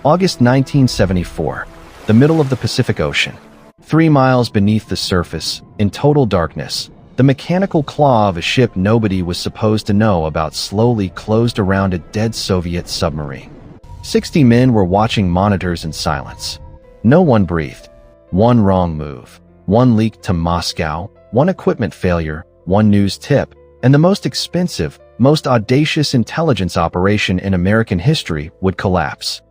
August 1974. The middle of the Pacific Ocean. 3 miles beneath the surface, in total darkness, the mechanical claw of a ship nobody was supposed to know about slowly closed around a dead Soviet submarine. 60 men were watching monitors in silence. No one breathed. One wrong move, one leak to Moscow, one equipment failure, one news tip, and the most expensive, most audacious intelligence operation in American history would collapse.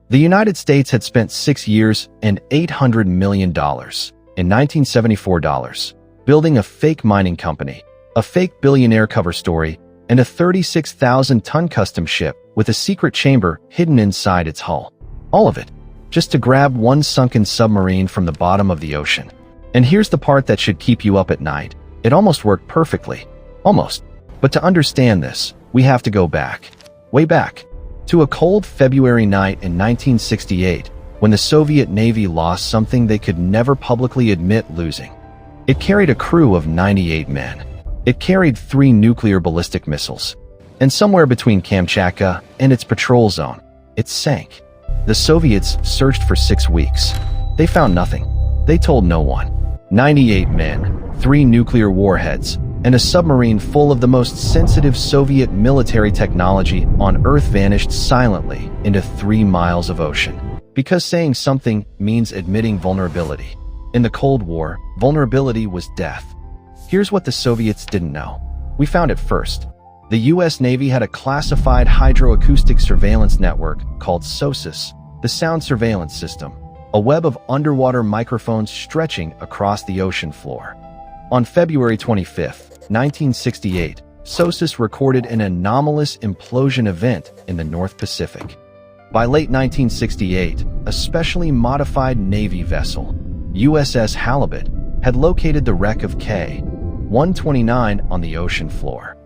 The United States had spent 6 years and $800 million in 1974 dollars, building a fake mining company, a fake billionaire cover story, and a 36,000-ton custom ship with a secret chamber hidden inside its hull. All of it, just to grab one sunken submarine from the bottom of the ocean. And here's the part that should keep you up at night. It almost worked perfectly. Almost. But to understand this, we have to go back. Way back. To a cold February night in 1968, when the Soviet Navy lost something they could never publicly admit losing. It carried a crew of 98 men. It carried 3 nuclear ballistic missiles. And somewhere between Kamchatka and its patrol zone, it sank. The Soviets searched for 6 weeks. They found nothing. They told no one. 98 men, 3 nuclear warheads, and a submarine full of the most sensitive Soviet military technology on Earth vanished silently into 3 miles of ocean. Because saying something means admitting vulnerability. In the Cold War, vulnerability was death. Here's what the Soviets didn't know. We found it first. The US Navy had a classified hydroacoustic surveillance network called SOSUS, the Sound Surveillance System, a web of underwater microphones stretching across the ocean floor. On February 25, 1968, SOSUS recorded an anomalous implosion event in the North Pacific. By late 1968, a specially modified Navy vessel, USS Halibut, had located the wreck of K-129 on the ocean floor.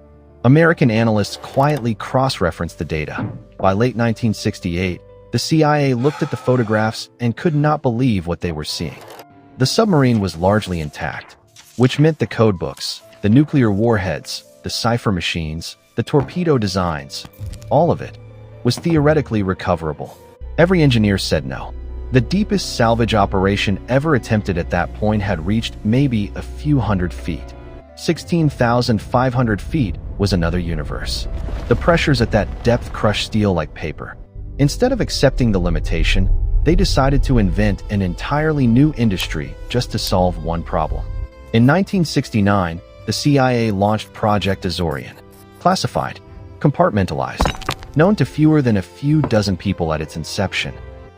American analysts quietly cross-referenced the data. By late 1968, the CIA looked at the photographs and could not believe what they were seeing. The submarine was largely intact, which meant the codebooks, the nuclear warheads, the cipher machines, the torpedo designs, all of it, was theoretically recoverable. Every engineer said no. The deepest salvage operation ever attempted at that point had reached maybe a few hundred feet. 16,500 feet was another universe. The pressures at that depth crushed steel like paper. Instead of accepting the limitation, they decided to invent an entirely new industry just to solve one problem. In 1969, the CIA launched Project Azorian, classified, compartmentalized, known to fewer than a few dozen people at its inception.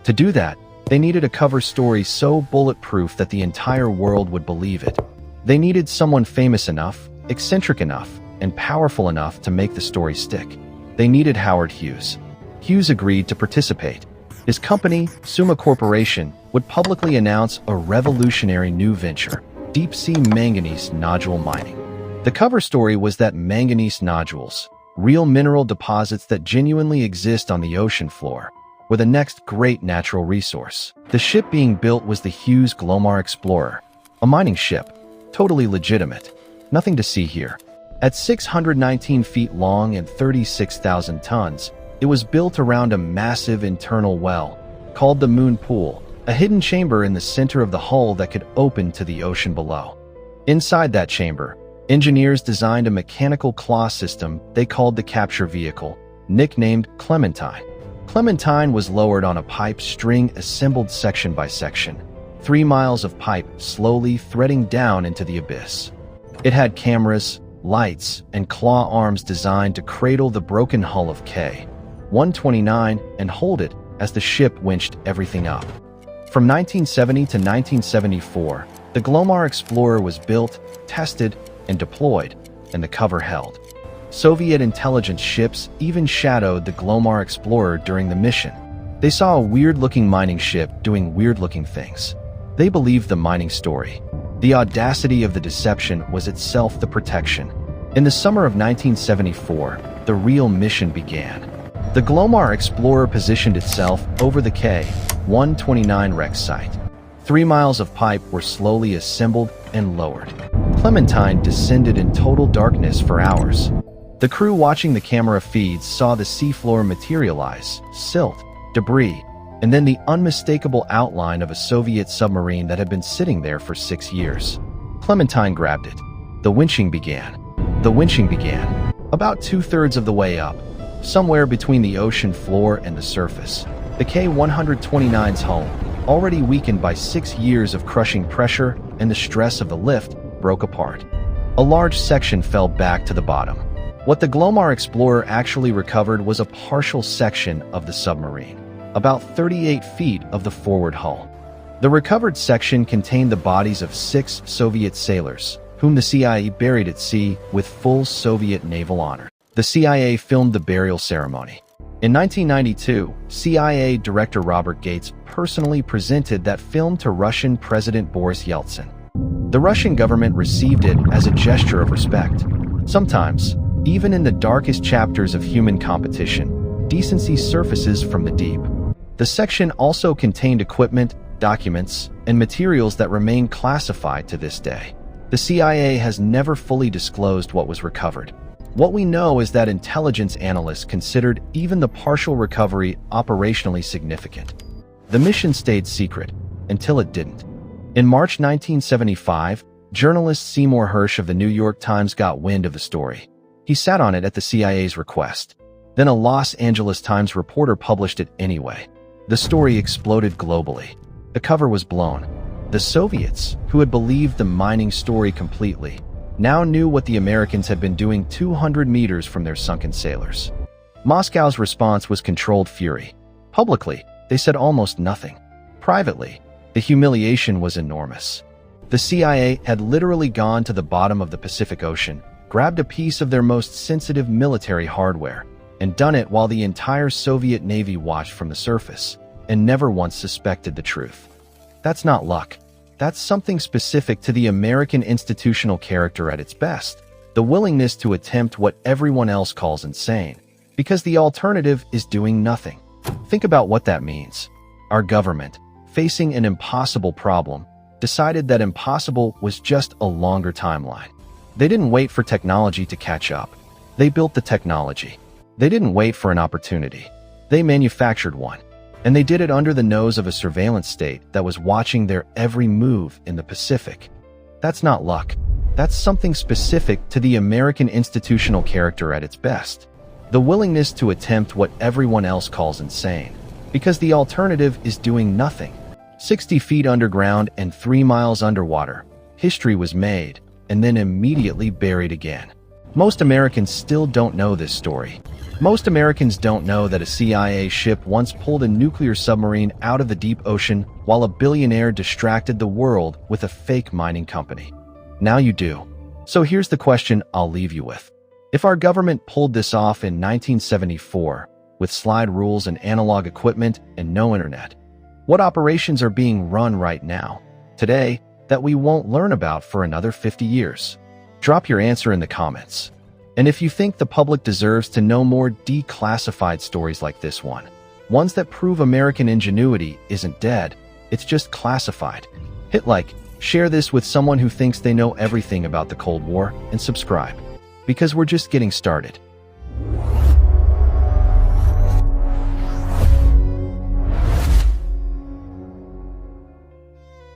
To do that, they needed a cover story so bulletproof that the entire world would believe it. They needed someone famous enough, eccentric enough, and powerful enough to make the story stick. They needed Howard Hughes. Hughes agreed to participate. His company, Summa Corporation, would publicly announce a revolutionary new venture, deep-sea manganese nodule mining. The cover story was that manganese nodules, real mineral deposits that genuinely exist on the ocean floor, were the next great natural resource. The ship being built was the Hughes Glomar Explorer, a mining ship, totally legitimate. Nothing to see here. At 619 feet long and 36,000 tons, it was built around a massive internal well, called the Moon Pool, a hidden chamber in the center of the hull that could open to the ocean below. Inside that chamber, engineers designed a mechanical claw system they called the capture vehicle, nicknamed Clementine. Clementine was lowered on a pipe string assembled section by section, 3 miles of pipe slowly threading down into the abyss. It had cameras, lights, and claw arms designed to cradle the broken hull of K-129 and hold it as the ship winched everything up. From 1970 to 1974, the Glomar Explorer was built, tested, and deployed, and the cover held. Soviet intelligence ships even shadowed the Glomar Explorer during the mission. They saw a weird-looking mining ship doing weird-looking things. They believed the mining story. The audacity of the deception was itself the protection. In the summer of 1974, the real mission began. The Glomar Explorer positioned itself over the K-129 wreck site. 3 miles of pipe were slowly assembled and lowered. Clementine descended in total darkness for hours. The crew watching the camera feeds saw the seafloor materialize, silt, debris, and then the unmistakable outline of a Soviet submarine that had been sitting there for 6 years. Clementine grabbed it. The winching began. About 2/3 of the way up, somewhere between the ocean floor and the surface. The K-129's hull, already weakened by 6 years of crushing pressure and the stress of the lift, broke apart. A large section fell back to the bottom. What the Glomar Explorer actually recovered was a partial section of the submarine, about 38 feet of the forward hull. The recovered section contained the bodies of 6 Soviet sailors, whom the CIA buried at sea with full Soviet naval honor. The CIA filmed the burial ceremony. In 1992, CIA Director Robert Gates personally presented that film to Russian President Boris Yeltsin. The Russian government received it as a gesture of respect. Sometimes, even in the darkest chapters of human competition, decency surfaces from the deep. The section also contained equipment, documents, and materials that remain classified to this day. The CIA has never fully disclosed what was recovered. What we know is that intelligence analysts considered even the partial recovery operationally significant. The mission stayed secret until it didn't. In March 1975, journalist Seymour Hersh of the New York Times got wind of the story. He sat on it at the CIA's request. Then a Los Angeles Times reporter published it anyway. The story exploded globally. The cover was blown. The Soviets, who had believed the mining story completely, now knew what the Americans had been doing 200 meters from their sunken sailors. Moscow's response was controlled fury. Publicly, they said almost nothing. Privately, the humiliation was enormous. The CIA had literally gone to the bottom of the Pacific Ocean, grabbed a piece of their most sensitive military hardware, and done it while the entire Soviet Navy watched from the surface, and never once suspected the truth. That's not luck. That's something specific to the American institutional character at its best. The willingness to attempt what everyone else calls insane, because the alternative is doing nothing. Think about what that means. Our government, facing an impossible problem, decided that impossible was just a longer timeline. They didn't wait for technology to catch up. They built the technology. They didn't wait for an opportunity. They manufactured one. And they did it under the nose of a surveillance state that was watching their every move in the Pacific. That's not luck. That's something specific to the American institutional character at its best. The willingness to attempt what everyone else calls insane, because the alternative is doing nothing. 60 feet underground and 3 miles underwater, history was made and then immediately buried again. Most Americans still don't know this story. Most Americans don't know that a CIA ship once pulled a nuclear submarine out of the deep ocean while a billionaire distracted the world with a fake mining company. Now you do. So here's the question I'll leave you with. If our government pulled this off in 1974, with slide rules and analog equipment and no internet, what operations are being run right now, today, that we won't learn about for another 50 years? Drop your answer in the comments. And if you think the public deserves to know more declassified stories like this one, ones that prove American ingenuity isn't dead, it's just classified, hit like, share this with someone who thinks they know everything about the Cold War, and subscribe. Because we're just getting started.